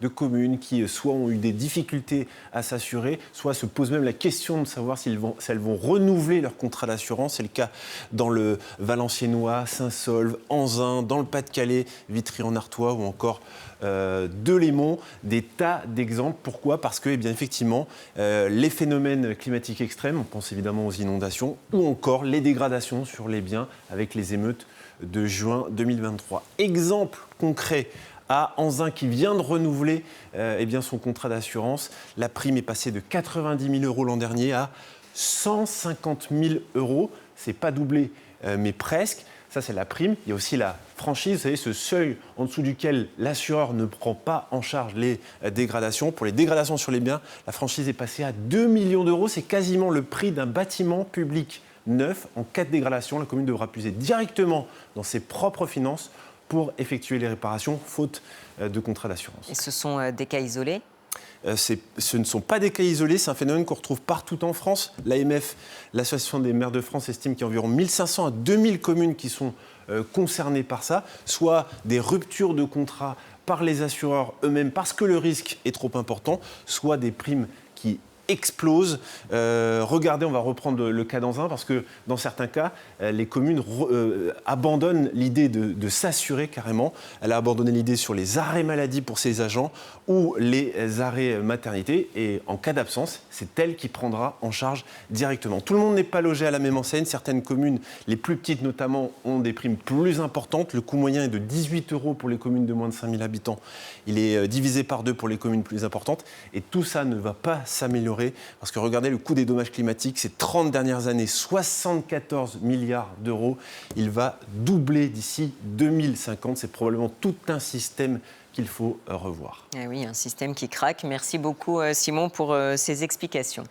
de communes qui soit ont eu des difficultés à s'assurer, soit se posent même la question de savoir si elles vont renouveler leur contrat d'assurance. C'est le cas dans le Valenciennois, Saint-Saulve, Anzin, dans le Pas-de-Calais, Vitry-en-Artois ou encore Delémont. Des tas d'exemples. Pourquoi ? Parce que, effectivement, les phénomènes climatiques extrêmes, on pense évidemment aux inondations, ou encore les dégradations sur les biens avec les émeutes de juin 2023. Exemple concret à Anzin qui vient de renouveler son contrat d'assurance. La prime est passée de 90 000 € l'an dernier à 150 000 €. Ce n'est pas doublé, mais presque. Ça, c'est la prime. Il y a aussi la franchise, vous savez, ce seuil en dessous duquel l'assureur ne prend pas en charge les dégradations. Pour les dégradations sur les biens, la franchise est passée à 2 millions d'euros. C'est quasiment le prix d'un bâtiment public neuf. En cas de dégradation, la commune devra puiser directement dans ses propres finances pour effectuer les réparations, faute de contrat d'assurance. Et ce sont des cas isolés ? Ce ne sont pas des cas isolés, c'est un phénomène qu'on retrouve partout en France. L'AMF, l'Association des maires de France, estime qu'il y a environ 1500 à 2000 communes qui sont concernées par ça, soit des ruptures de contrat par les assureurs eux-mêmes parce que le risque est trop important, soit des primes qui explose. Regardez, on va reprendre le cas d'Anzin parce que dans certains cas, les communes abandonnent l'idée de s'assurer carrément. Elle a abandonné l'idée sur les arrêts maladie pour ses agents ou les arrêts maternité. Et en cas d'absence, c'est elle qui prendra en charge directement. Tout le monde n'est pas logé à la même enseigne. Certaines communes, les plus petites notamment, ont des primes plus importantes. Le coût moyen est de 18 € pour les communes de moins de 5000 habitants. Il est divisé par 2 pour les communes plus importantes. Et tout ça ne va pas s'améliorer. Parce que regardez le coût des dommages climatiques, ces 30 dernières années, 74 milliards d'euros. Il va doubler d'ici 2050. C'est probablement tout un système qu'il faut revoir. Eh oui, un système qui craque. Merci beaucoup Simon pour ces explications.